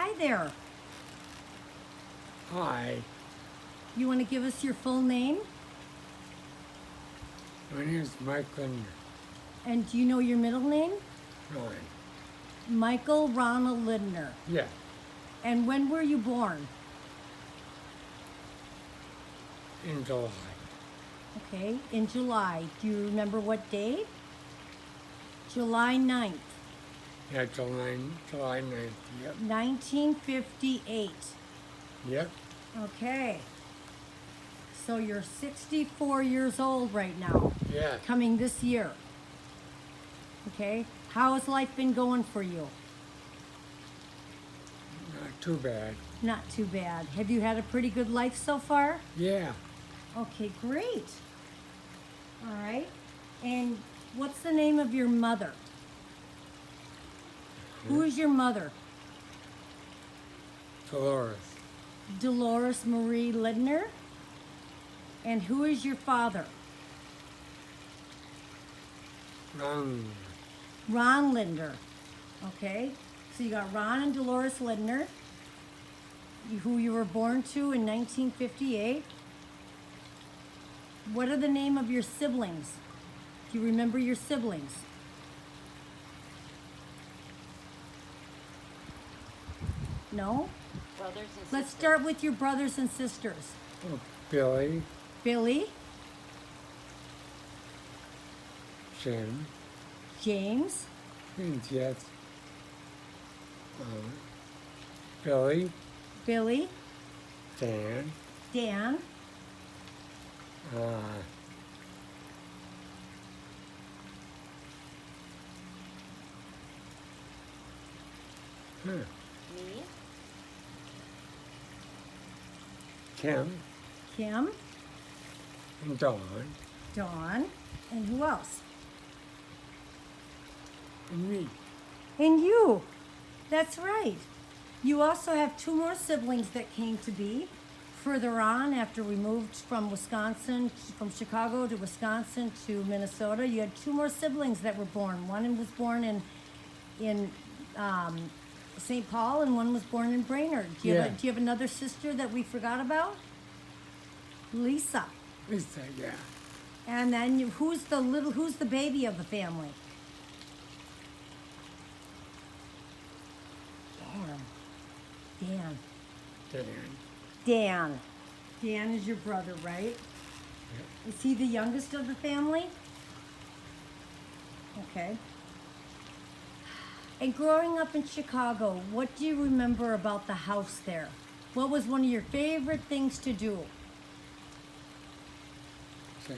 Hi there. Hi, You want to give us your full name? my name is Mike Lindner. And do you know your middle name? Fine. Michael Ronald Lindner. Yeah, And when were you born? in July. Okay, in July. Do you remember what date? July 9th, Yeah, July 9th. Yep. 1958. Yep. Okay. So you're 64 years old right now, Yeah. coming this year. Okay. How has life been going for you? Not too bad. Not too bad. Have you had a pretty good life so far? Yeah. Okay, great. All right. And what's the name of your mother? Who is your mother? Dolores. Dolores Marie Lindner. And who is your father? Ron. Ron Lindner. Okay. So you got Ron and Dolores Lindner, who you were born to in 1958. What are the name of your siblings? Do you remember your siblings? No? Brothers and sisters. Let's start with your brothers and sisters. Oh, Billy. Billy, Jim. James, And yes. Billy. Billy, Dan. Dan, Uh, huh, Me. Kim. Kim, And Dawn. Dawn, and who else? And me. And you. That's right. You also have two more siblings that came to be further on after we moved from Wisconsin, from Chicago to Wisconsin to Minnesota. You had two more siblings that were born. One was born in St. Paul, and one was born in Brainerd. Do Yeah. you have another sister that we forgot about? Lisa. Lisa, yeah. And then who's the baby of the family? Dan. Dan. Dan. Dan is your brother, right? Is he the youngest of the family? Okay. And growing up in Chicago, what do you remember about the house there? What was one of your favorite things to do? So,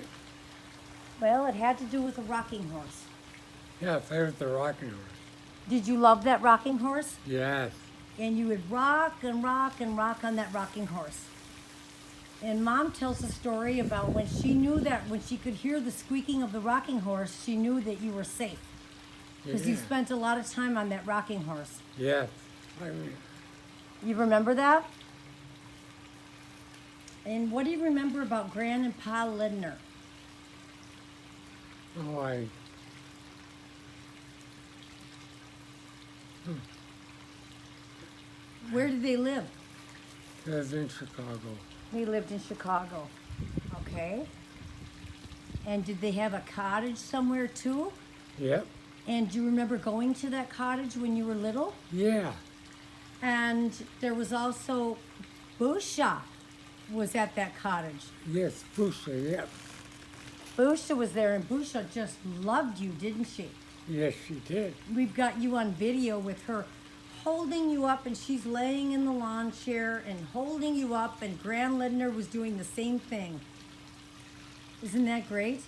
Well, it had to do with a rocking horse. yeah, play with the rocking horse. Did you love that rocking horse? Yes. And you would rock and rock and rock on that rocking horse. And Mom tells a story about when she could hear the squeaking of the rocking horse, she knew that you were safe. Because you Yeah. spent a lot of time on that rocking horse. Yes. I mean, You remember that? And what do you remember about Gran and Pa Lindner? oh, I. Where did they live? was in Chicago. They lived in Chicago. Okay. And did they have a cottage somewhere too? Yep. And do you remember going to that cottage when you were little? Yeah. And there was also Busha was at that cottage. Yes, Booster, yep. Busha was there, and Busha just loved you, didn't she? Yes, she did. We've got you on video with her holding you up, and she's laying in the lawn chair and holding you up, and Gran Lindner was doing the same thing. Isn't that great?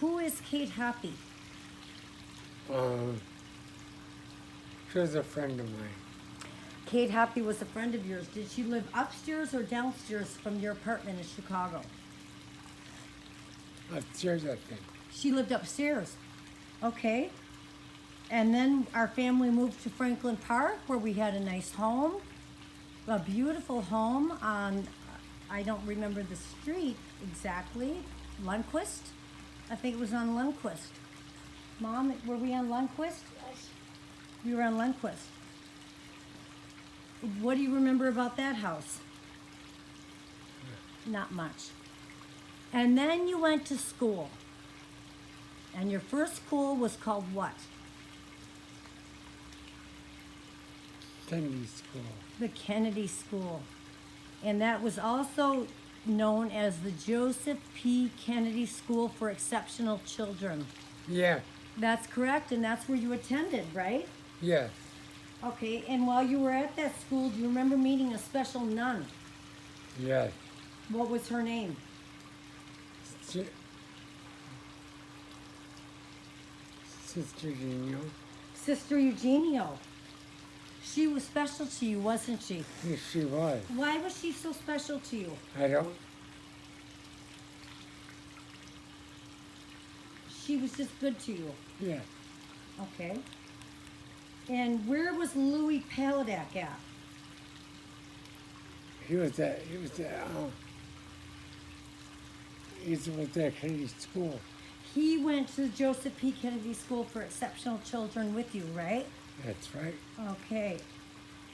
Who is Kate Happy? She was a friend of mine. Kate Happy was a friend of yours. Did she live upstairs or downstairs from your apartment in Chicago? Upstairs, I think. She lived upstairs. Okay. And then our family moved to Franklin Park, where we had a nice home, a beautiful home on, I don't remember the street exactly, Lundquist? I think it was on Lundquist. Mom, were we on Lundquist? Yes. You were on Lundquist. What do you remember about that house? Not much. And then you went to school. And your first school was called what? Kennedy School. The Kennedy School. And that was also known as the Joseph P. Kennedy School for Exceptional Children. Yeah. That's correct, and that's where you attended, right? Yes. Okay, and while you were at that school, do you remember meeting a special nun? Yes. What was her name? Si- Sister Gino. Sister Eugenio. She was special to you, wasn't she? Yes, she was. Why was she so special to you? I don't. She was just good to you. Yeah. Okay. And where was Louis Paladak at? He was at. Kennedy School. He went to the Joseph P. Kennedy School for Exceptional Children with you, right? That's right. Okay.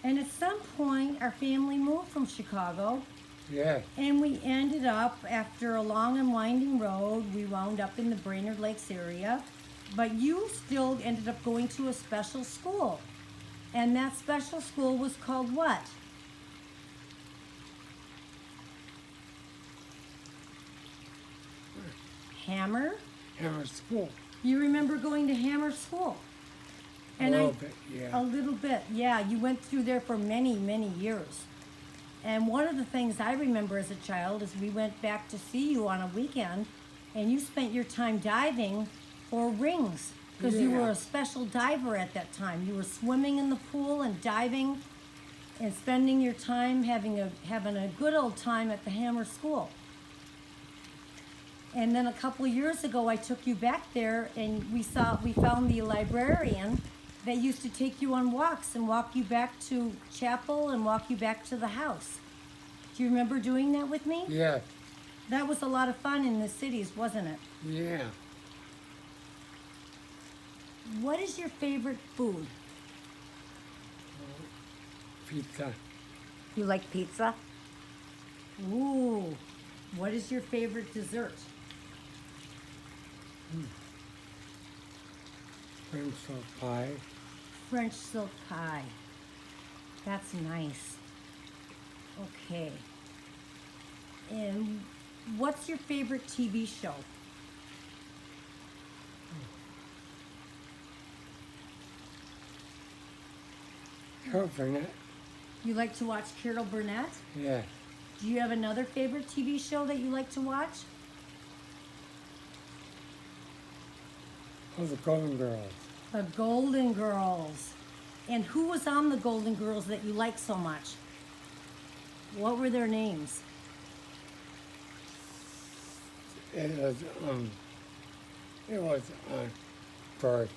And at some point, our family moved from Chicago, Yeah. and we ended up, after a long and winding road, we wound up in the Brainerd Lakes area. But you still ended up going to a special school. And that special school was called what? Hammer? Hammer School. You remember going to Hammer School? And a little bit, yeah. A little bit, yeah. You went through there for many, many years. And one of the things I remember as a child is we went back to see you on a weekend, and you spent your time diving for rings because you were Yeah. a special diver at that time. You were swimming in the pool and diving and spending your time having a good old time at the Hammer School. And then a couple years ago, I took you back there, and we found the librarian that used to take you on walks and walk you back to chapel and walk you back to the house. Do you remember doing that with me? Yeah. That was a lot of fun in the cities, wasn't it? Yeah. What is your favorite food? Pizza. You like pizza? Ooh. What is your favorite dessert? French silk pie. French silk pie. That's nice. Okay. And what's your favorite TV show? Carol Burnett. You like to watch Carol Burnett? Yeah. Do you have another favorite TV show that you like to watch? Oh, the Golden Girls. The Golden Girls. And who was on the Golden Girls that you like so much? What were their names? It was Dorothy,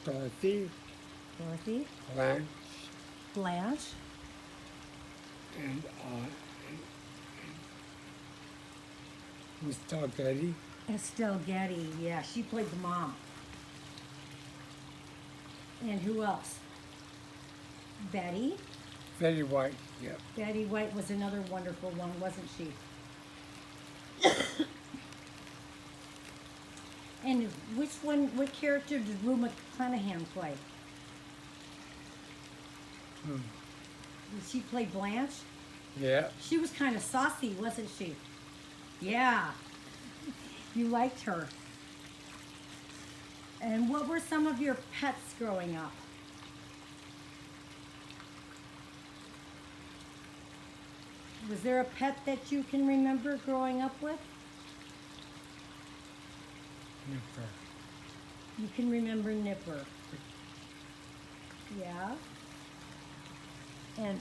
Dorothy, Blanche, Blanche, and Miss Getty. Estelle Getty. Yeah, she played the mom. And who else? Betty. Betty White. Yeah. Betty White was another wonderful one, wasn't she? And what character did Rue McClanahan play? Did she play Blanche? Yeah. She was kind of saucy, wasn't she? Yeah. You liked her. And what were some of your pets growing up? Was there a pet that you can remember growing up with? Nipper. You can remember Nipper. Yeah. And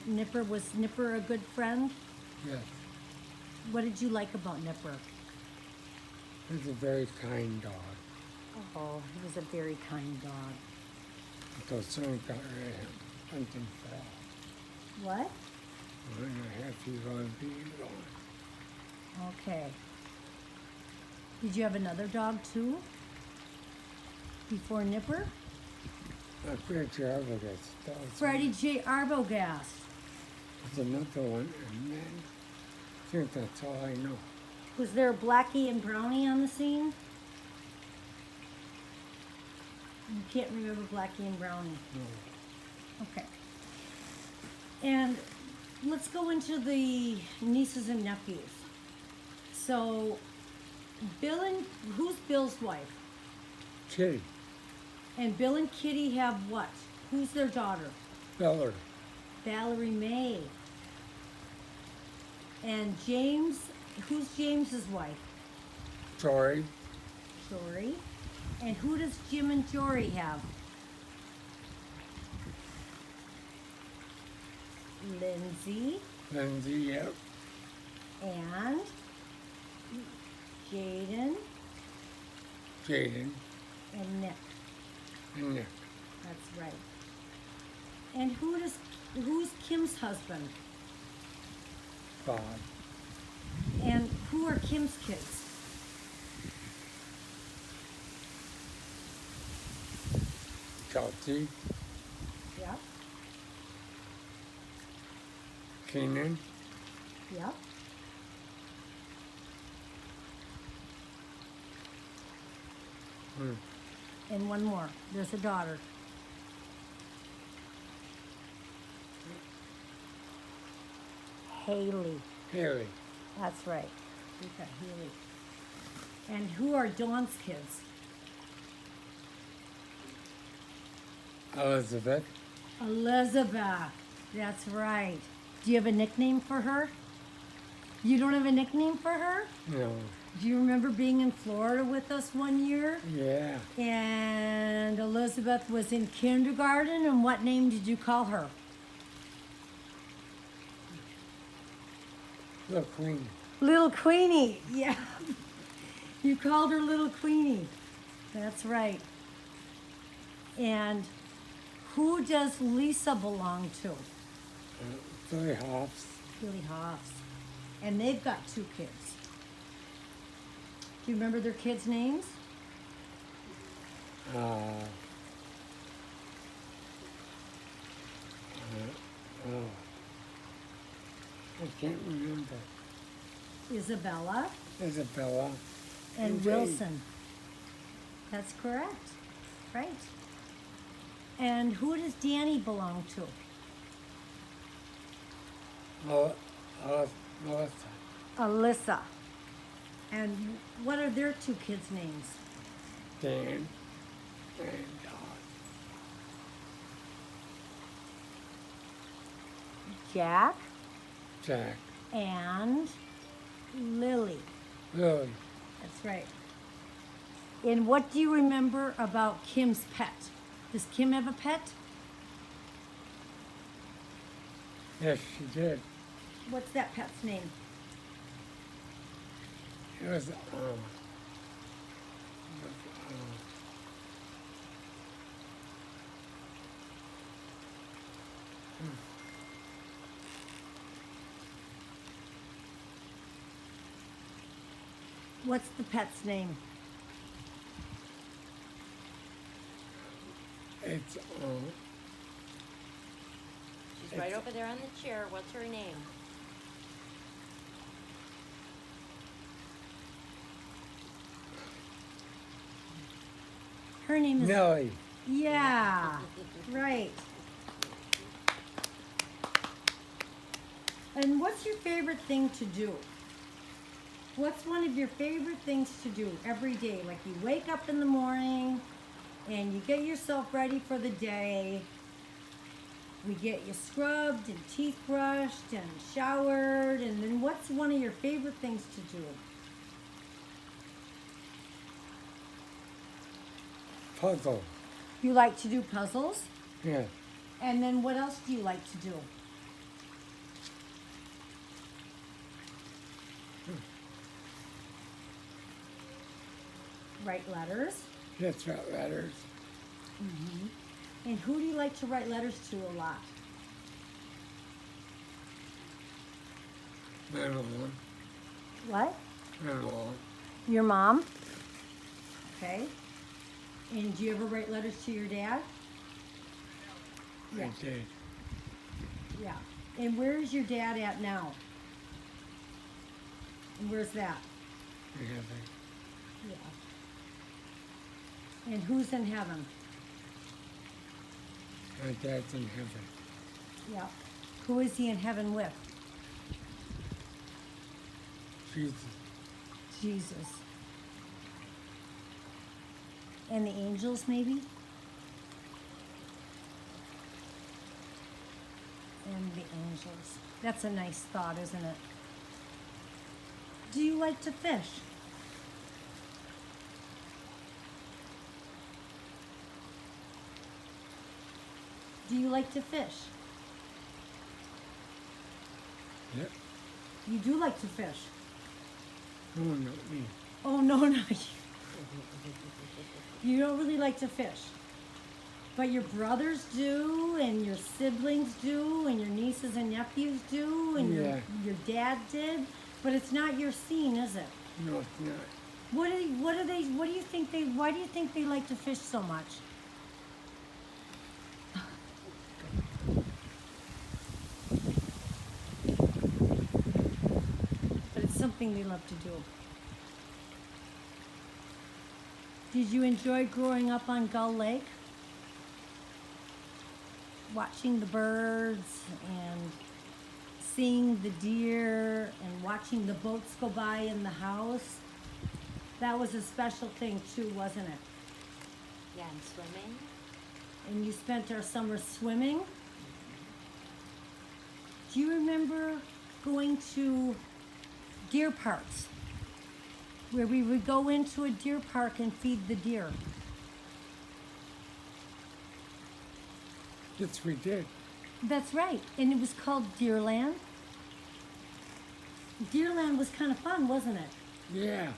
was Nipper a good friend? Yes. What did you like about Nipper? He's a very kind dog. Oh, he was a very kind dog. Until someone got rid of him. Something fell. What? 1.5 years old, be gone. Okay. Did you have another dog too? Before Nipper? Fred Arbogast. Freddie J. Arbogast. There's another one, and then I think that's all I know. Was there Blackie and Brownie on the scene? You can't remember Blackie and Brownie. No. Okay. And let's go into the nieces and nephews. So, who's Bill's wife? Kitty, And Bill and Kitty have what? Who's their daughter? Beller, Valerie Mae. And James, who's James's wife? Jory, Jory. And who does Jim and Jory have? Lindsay Lindsay, yep, and Jaden Jaden, and Nick. and Nick. That's right. And who's Kim's husband? Bob, And who are Kim's kids? Chelsea, Yep. Keenan, Yep. hmm, And one more. There's a daughter. Haley. Haley, That's right. We've got Haley. And who are Dawn's kids? Elizabeth, Elizabeth. That's right. Do you have a nickname for her? You don't have a nickname for her? no, Do you remember being in Florida with us one year? yeah, And Elizabeth was in kindergarten, and what name did you call her? look, Queen, Little Queenie. Yeah. You called her Little Queenie. That's right. And who does Lisa belong to? Billy Hoffs, Billy Hoffs. And they've got 2 kids. Do you remember their kids' names? oh, I can't remember. Isabella Isabella, and Jane. Wilson. That's correct. Right. And who does Danny belong to? Melissa, Alyssa. And what are their 2 kids' names? Dan, and Jack Jack, and Lily. Lily, That's right. And what do you remember about Kim's pet? Does Kim have a pet? yes, she did. What's that pet's name? It was, What's the pet's name? it's, She's right over there on the chair. What's her name? Her name is. Nellie, Yeah, right. And what's your favorite thing to do? What's one of your favorite things to do every day? Like you wake up in the morning and you get yourself ready for the day. We get you scrubbed and teeth brushed and showered. And then what's one of your favorite things to do? puzzle, You like to do puzzles? yeah, And then what else do you like to do? Write letters. that's right, letters, And who do you like to write letters to a lot? my mom, What? my mom, Your mom? Okay. And do you ever write letters to your dad? Yeah. I did. Yeah. And where is your dad at now? And where's that? In heaven. Yeah. And who's in heaven? My dad's in heaven. Yeah. Who is he in heaven with? Jesus. Jesus. And the angels, maybe? And the angels. That's a nice thought, isn't it? Do you like to fish? Do you like to fish? Yep. You do like to fish. No, not me. Oh, no, not you. You don't really like to fish. But your brothers do, and your siblings do, and your nieces and nephews do, and Yeah. your dad did. But it's not your scene, is it? No, it's not. What do you think why do you think they like to fish so much? But it's something they love to do. Did you enjoy growing up on Gull Lake? Watching the birds and seeing the deer and watching the boats go by in the house? That was a special thing too, wasn't it? Yeah, and swimming. And you spent our summer swimming. Do you remember going to deer parks where we would go into a deer park and feed the deer? Yes, we did. That's right. And it was called Deerland. Deerland was kind of fun, wasn't it? Yeah.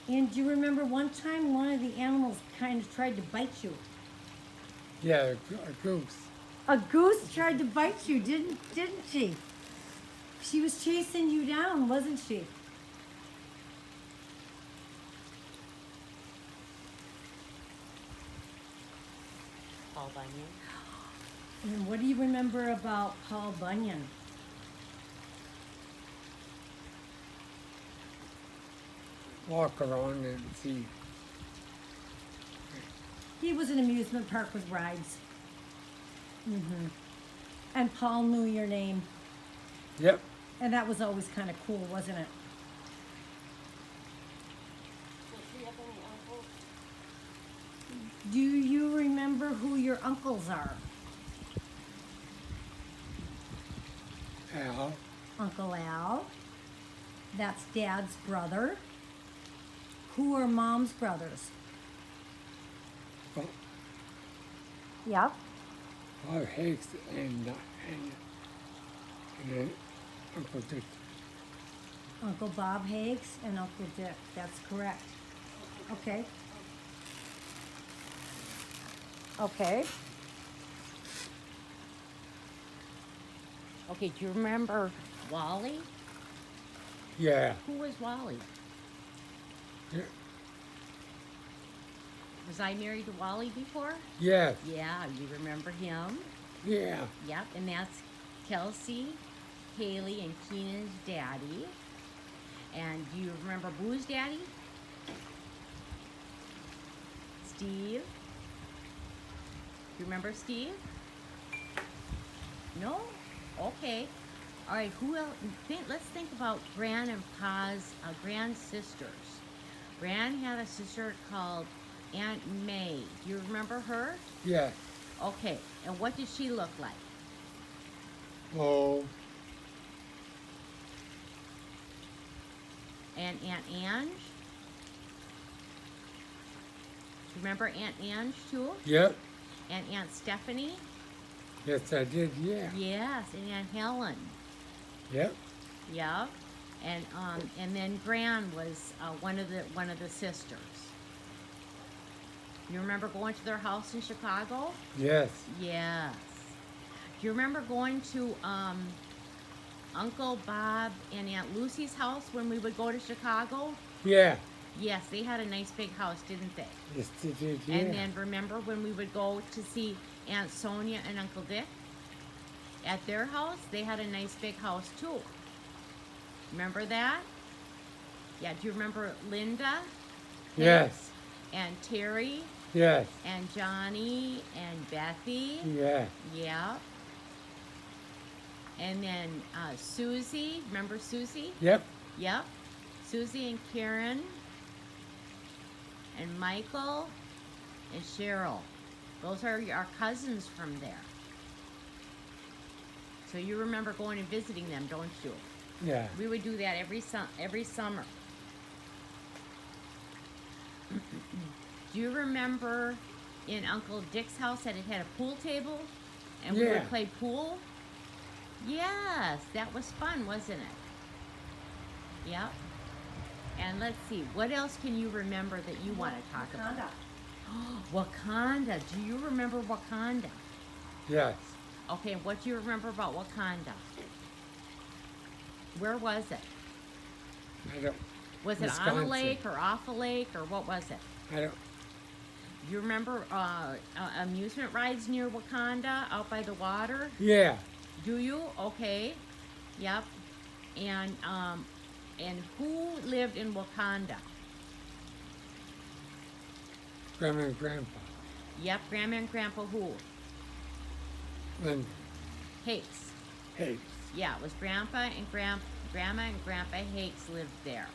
And do you remember one time one of the animals kind of tried to bite you? Yeah, a goose. A goose tried to bite you, didn't she? She was chasing you down, wasn't she? Paul Bunyan. And what do you remember about Paul Bunyan? Walk around and see. He was an amusement park with rides. And Paul knew your name. Yep. And that was always kind of cool, wasn't it? Do you have any uncles? Do you remember who your uncles are? Al. Uncle Al. That's Dad's brother. Who are Mom's brothers? Bob Yep. Hicks and then Uncle Dick. Uncle Bob Hakes and Uncle Dick. That's correct. Okay. Okay. Okay, do you remember Wally? Yeah. Who was Wally? Yeah. Was I married to Wally before? Yeah. Yeah, you remember him? Yeah. Yep, and that's Kelsey, Haley, and Keenan's daddy. And do you remember Boo's daddy? Steve. Do you remember Steve? No? Okay. All right, who else? Let's think about Gran and Pa's grand sisters. Gran had a sister called Aunt May. Do you remember her? Yeah. Okay, and what did she look like? Oh. And Aunt Ange? Remember Aunt Ange too? Yep. And Aunt Stephanie? Yes, I did. Yeah. Yes, and Aunt Helen. Yep. Yep. And then Gran was one of the sisters. You remember going to their house in Chicago? Yes. Yes. Do you remember going to Uncle Bob and Aunt Lucy's house when we would go to Chicago? Yeah. Yes, they had a nice big house, didn't they? Yes, they did, yeah. And then remember when we would go to see Aunt Sonia and Uncle Dick? At their house, they had a nice big house too. Remember that? Yeah, do you remember Linda? Yes, And Terry yes, and Johnny and Bethy? yeah, Yeah. And then Susie, remember Susie? yep, Yep. Susie and Karen and Michael and Cheryl. Those are our cousins from there. So you remember going and visiting them, don't you? yeah, We would do that every summer. Do you remember in Uncle Dick's house that it had a pool table and we Yeah. would play pool? Yes, that was fun, wasn't it? Yep. And let's see, what else can you remember that you want to talk about? Wakanda. Do you remember Wakanda? yes. Okay, what do you remember about Wakanda? Where was it? I don't, Was it on a Wisconsin. lake or off a lake or what was it? I don't, Do you remember amusement rides near Wakanda out by the water? yeah, Do you? Okay. Yep. And who lived in Wakanda? Grandma and Grandpa, Yep, Grandma and Grandpa who? Lindner, Hakes. Hayes, Yeah, it was Grandpa and Grandma and Grandpa Hakes lived there.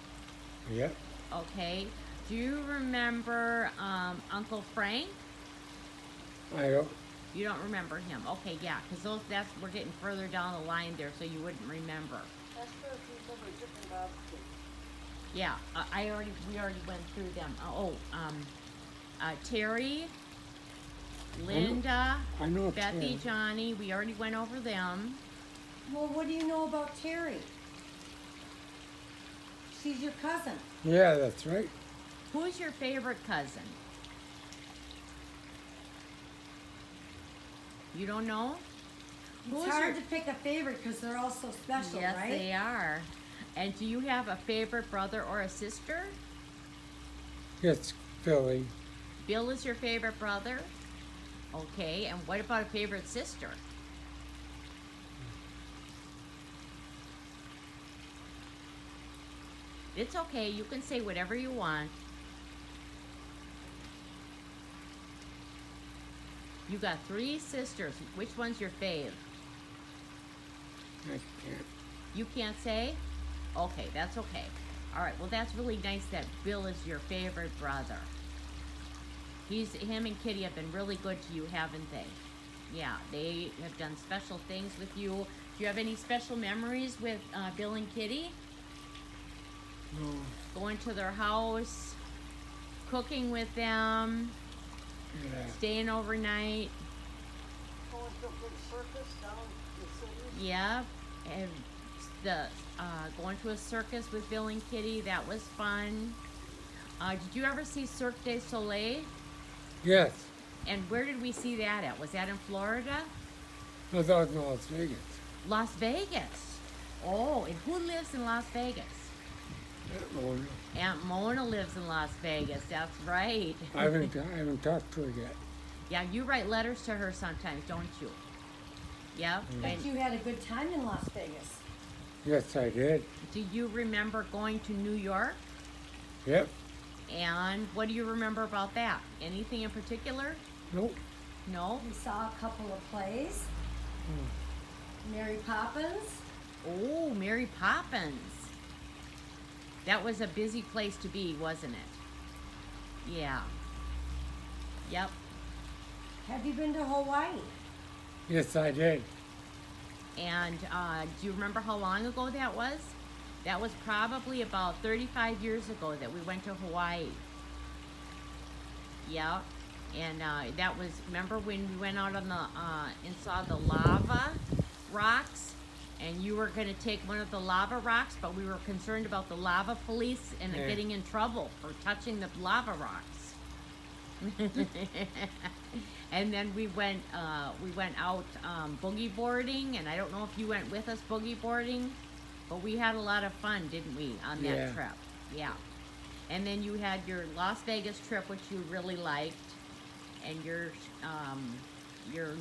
yep, Okay. Do you remember Uncle Frank? I don't, You don't remember him. Okay, yeah, because we're getting further down the line there, so you wouldn't remember. Yeah, we already went through them. Terry, Linda, I know Bethy, Terry. Johnny. We already went over them. Well, what do you know about Terry? She's your cousin. Yeah, that's right. Who's your favorite cousin? You don't know? It's hard to pick a favorite because they're all so special, Yes, right? they are. And do you have a favorite brother or a sister? It's Philly, Bill is your favorite brother? Okay, and what about a favorite sister? It's okay, you can say whatever you want. You got 3 sisters. Which one's your fave? I can't, You can't say? Okay, that's okay. All right, well, that's really nice that Bill is your favorite brother. Him and Kitty have been really good to you, haven't they? Yeah, they have done special things with you. Do you have any special memories with Bill and Kitty? no, Going to their house, cooking with them, yeah, staying overnight. Going to the circus down in the city. Yep, and going to a circus with Bill and Kitty, that was fun. Did you ever see Cirque du Soleil? yes, And where did we see that at? Was that in Florida? I thought it was Las Vegas. Las Vegas. Oh, and who lives in Las Vegas? I don't know. Aunt Mona lives in Las Vegas, that's right. I haven't talked to her yet. Yeah, you write letters to her sometimes, don't you? Yep. But And you had a good time in Las Vegas. Yes, I did. do you remember going to New York? Yep, And what do you remember about that? Anything in particular? nope, No? We saw a couple of plays. Mary Poppins. Oh, Mary Poppins. That was a busy place to be, wasn't it? Yeah. Yep. Have you been to Hawaii? yes, I did. And do you remember how long ago that was? That was probably about 35 years ago that we went to Hawaii. Yeah. And that was, remember when we went out on the, and saw the lava rocks? And you were going to take one of the lava rocks, but we were concerned about the lava police and Yeah. getting in trouble for touching the lava rocks. And then we went out boogie boarding, and I don't know if you went with us boogie boarding, but we had a lot of fun, didn't we, on that Yeah. trip? Yeah. And then you had your Las Vegas trip, which you really liked, and your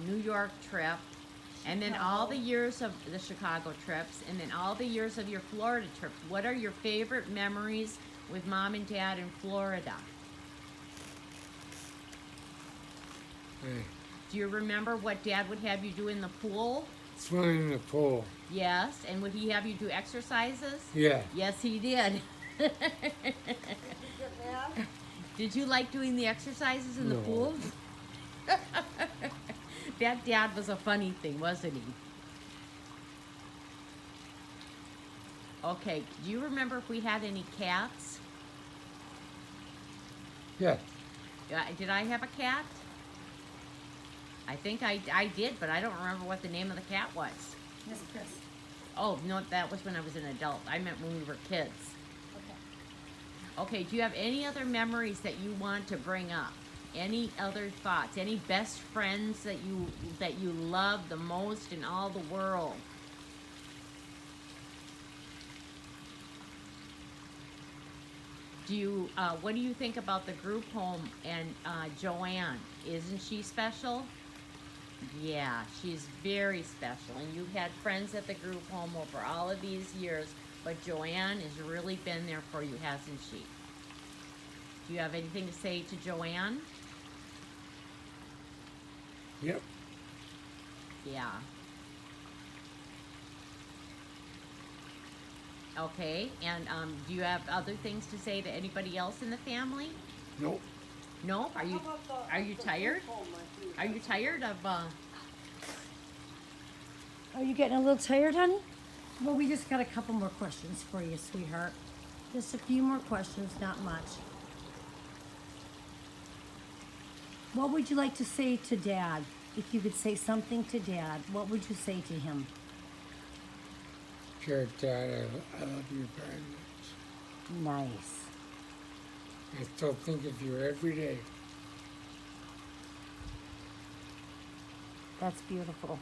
New York trip, and then all the years of the Chicago trips, and then all the years of your Florida trips. What are your favorite memories with Mom and Dad in Florida? Hey, Do you remember what Dad would have you do in the pool? swimming in the pool. Yes. And would he have you do exercises? Yeah. Yes, he did. Did you get mad? Did you like doing the exercises in the No. pool? That Dad was a funny thing, wasn't he? Okay, do you remember if we had any cats? Yeah. Did I have a cat? I think I did, but I don't remember what the name of the cat was. Miss Chris. Oh, no, that was when I was an adult. I meant when we were kids. Okay. Okay, do you have any other memories that you want to bring up? Any other thoughts? Any best friends that you love the most in all the world? Do you what do you think about the group home and Joanne? Isn't she special? Yeah, she's very special. And you've had friends at the group home over all of these years, but Joanne has really been there for you, hasn't she? Do you have anything to say to Joanne? Yep. Yeah. Okay, and do you have other things to say to anybody else in the family? Nope. No? Are you How about are you the tired? group home, my dear? Are you tired of Are you getting a little tired, honey? Well, we just got a couple more questions for you, sweetheart. Just a few more questions, not much. What would you like to say to Dad? If you could say something to Dad, what would you say to him? Dear Dad, I love you very much. Nice. I still think of you every day. That's beautiful.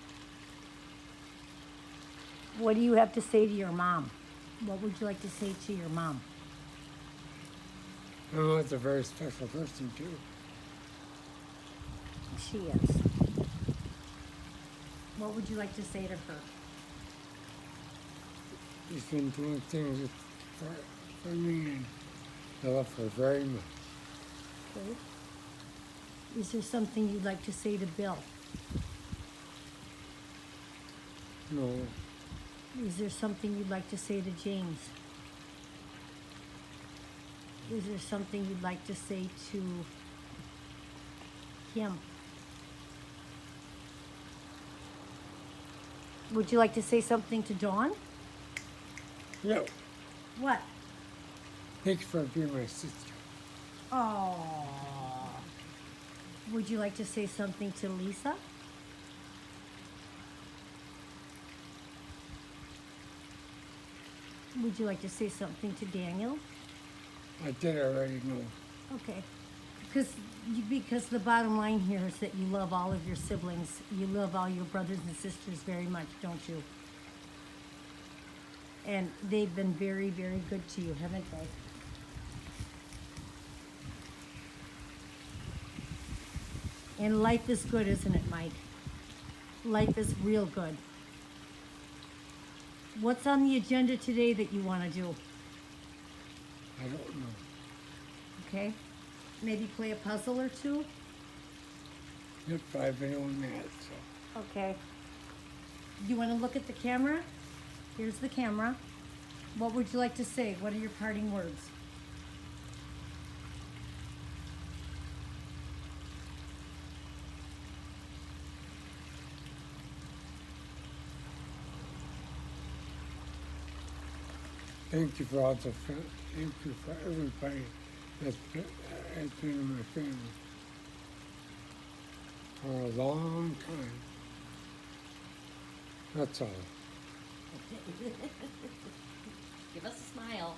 What do you have to say to your mom? What would you like to say to your mom? I know it's a very special person too. She is. What would you like to say to her? She's been doing things for me, and I love her very much. Okay. Is there something you'd like to say to Bill? No, Is there something you'd like to say to James? Is there something you'd like to say to Kim? Would you like to say something to Dawn? no. What? Thanks for being my sister. Oh. Would you like to say something to Lisa? Would you like to say something to Daniel? I did already know. Okay. Because the bottom line here is that you love all of your siblings. You love all your brothers and sisters very much, don't you? And they've been very, very good to you, haven't they? And life is good, isn't it, Mike? Life is real good. What's on the agenda today that you want to do? I don't know. Okay? Maybe play a puzzle or two? Yep, I've been doing that, so. Okay. You want to look at the camera? Here's the camera. What would you like to say? What are your parting words? Thank you for all the thank you for everybody has been in my family for a long time. That's all. Give us a smile.